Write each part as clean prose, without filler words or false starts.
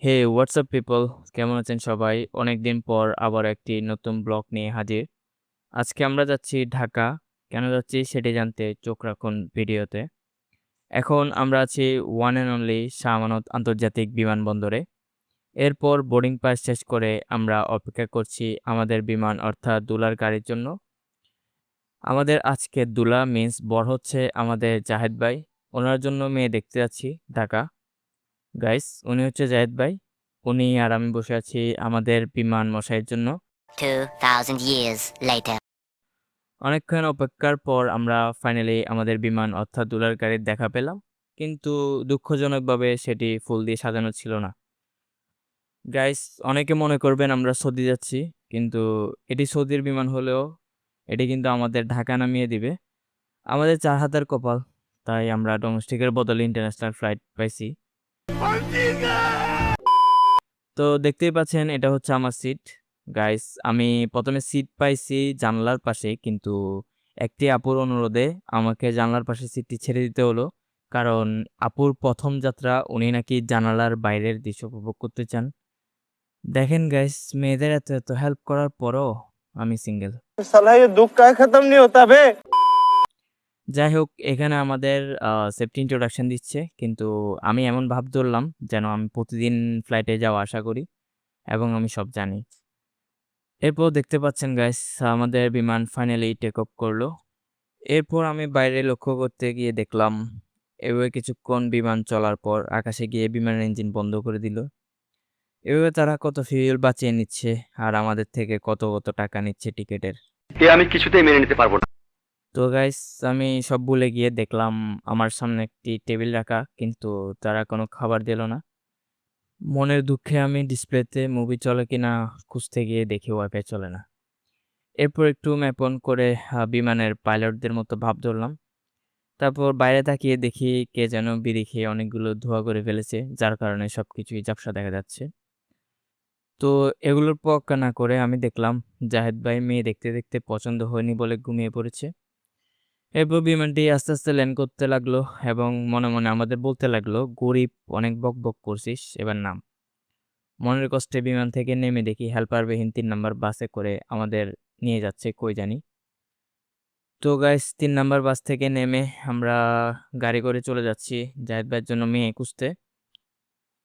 হে WhatsApp people, কেমন আছেন সবাই? অনেকদিন পর আবার একটি নতুন ব্লগ নিয়ে হাজির। আজকে আমরা যাচ্ছি ঢাকা। কেন যাচ্ছি সেটি জানতে চোখ রাখুন ভিডিওতে। এখন আমরা আছি one and only Shah Amanat আন্তর্জাতিক বিমানবন্দরে। এরপর বোর্ডিং পাস শেষ করে আমরা অপেক্ষা করছি আমাদের বিমান অর্থাৎ দুলার গাড়ির জন্য। আমাদের আজকে দুলা মিন্স বর হচ্ছে আমাদের জাহেদ ভাই। ওনার জন্য মেয়ে দেখতে যাচ্ছি ঢাকা। গাইস, উনি হচ্ছে জাহেদ ভাই। উনি আর আমি বসে আছি আমাদের বিমান মশাইয়ের জন্য। 2,000 years later. অনেকক্ষণ অপেক্ষার পর আমরা ফাইনালি আমাদের বিমান অর্থাৎ দুলার গাড়ির দেখা পেলাম, কিন্তু দুঃখজনকভাবে সেটি ফুল দিয়ে সাজানো ছিল না। গাইস, অনেকে মনে করবেন আমরা সৌদি যাচ্ছি, কিন্তু এটি সৌদির বিমান হলেও এটি কিন্তু আমাদের ঢাকা নামিয়ে দিবে। আমাদের 4 হাতের কপাল, তাই আমরা ডোমেস্টিকের বদলে ইন্টারন্যাশনাল ফ্লাইট পাইছি। তো দেখতেই পাচ্ছেন এটা হচ্ছে আমার সিট। গাইস, আমি প্রথমে সিট পাইছি জানলার পাশে, কিন্তু একটি আপুর অনুরোধে আমাকে জানলার পাশে সিটটি ছেড়ে দিতে হলো। কারণ আপুর প্রথম যাত্রা, উনি নাকি জানালার বাইরের দৃশ্য উপভোগ করতে চান। দেখেন গাইস, মেয়েদের এত এত হেল্প করার পরও আমি সিঙ্গেল। साला ये दुख का खत्म नहीं होता बे। যাই হোক, এখানে আমাদের সেফটি ইন্ট্রোডাকশন দিচ্ছে, কিন্তু আমি এমন ভাব ধরলাম যেন আমি প্রতিদিন ফ্লাইটে যাওয়া আসা করি এবং আমি সব জানি। এরপর দেখতে পাচ্ছেন গাইস, আমাদের বিমান ফাইনালি টেক অফ করলো। এরপর আমি বাইরে লক্ষ্য করতে গিয়ে দেখলাম এভাবে কিছুক্ষণ বিমান চলার পর আকাশে গিয়ে বিমানের ইঞ্জিন বন্ধ করে দিল। এভাবে তারা কত ফিউল বাঁচিয়ে নিচ্ছে আর আমাদের থেকে কত কত টাকা নিচ্ছে টিকেটের। আমি কিছুতেই মেনে নিতে পারবো না। তো গাইস, আমি সব ভুলে গিয়ে দেখলাম আমার সামনে একটি টেবিল রাখা, কিন্তু তারা কোনো খাবার দিল না। মনের দুঃখে আমি ডিসপ্লেতে মুভি চলে কিনা খুঁজতে গিয়ে দেখি ওয়াইফাই চলে না। এরপর একটু ম্যাপ অন করে বিমানের পাইলটদের মতো ভাব ধরলাম। তারপর বাইরে তাকিয়ে দেখি কে যেন বিড়ি খেয়ে অনেকগুলো ধোঁয়া করে ফেলেছে, যার কারণে সবকিছুই ঝাপসা দেখা যাচ্ছে। তো এগুলোর তোয়াক্কা না করে আমি দেখলাম জাহেদ ভাই মেয়ে দেখতে দেখতে পছন্দ হয়নি বলে ঘুমিয়ে পড়েছে। এরপর বিমানটি আস্তে আস্তে ল্যান্ড করতে লাগলো এবং মনে মনে আমাদের বলতে লাগলো, গরিব, অনেক বক বক করছিস, এবার নাম। মনের কষ্টে বিমান থেকে নেমে দেখি হেল্পারবিহীন 3 নাম্বার বাসে করে আমাদের নিয়ে যাচ্ছে কই জানি। তো গাইস, 3 নাম্বার বাস থেকে নেমে আমরা গাড়ি করে চলে যাচ্ছি জাহেদ ভাইয়ের জন্য মেয়ে খুঁজতে।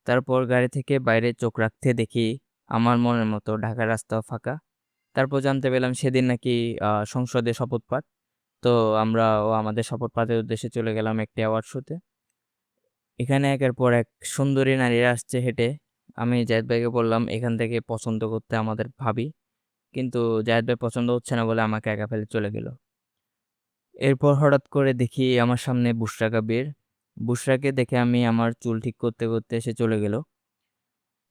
তারপর গাড়ি থেকে বাইরে চোখ রাখতে দেখি আমার মনের মতো ঢাকার রাস্তাও ফাঁকা। তারপর জানতে পেলাম সেদিন নাকি সংসদে শপথ পাঠ। তো আমরাও আমাদের শপথ পাঠের উদ্দেশ্যে চলে গেলাম একটি অ্যাওয়ার্ড শোতে। এখানে একের পর এক সুন্দরী নারীরা আসছে হেঁটে। আমি জাহেদ ভাইকে বললাম এখান থেকে পছন্দ করতে আমাদের ভাবি, কিন্তু জাহেদ ভাই পছন্দ হচ্ছে না বলে আমাকে একা ফেলে চলে গেল। এরপর হঠাৎ করে দেখি আমার সামনে বুশরা কাবির। বুশরাকে দেখে আমি আমার চুল ঠিক করতে করতে এসে চলে গেল।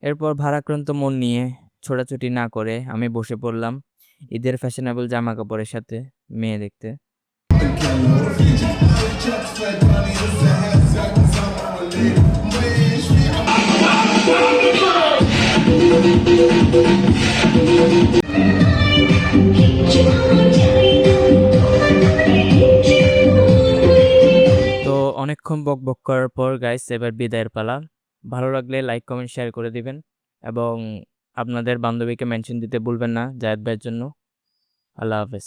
এরপর ভারাক্রান্ত মন নিয়ে ছোটাছুটি না করে আমি বসে পড়লাম ঈদের ফ্যাশনেবল জামা কাপড়ের সাথে মেয়ে দেখতে। তো অনেকক্ষণ বকবক করার পর গাইস, এবার বিদায়ের পালা। ভালো লাগলে লাইক কমেন্ট শেয়ার করে দিবেন এবং আপনাদের বান্ধবীকে মেনশন দিতে ভুলবেন না জায়েদ ভাইয়ের জন্য। আল্লাহ হাফেজ।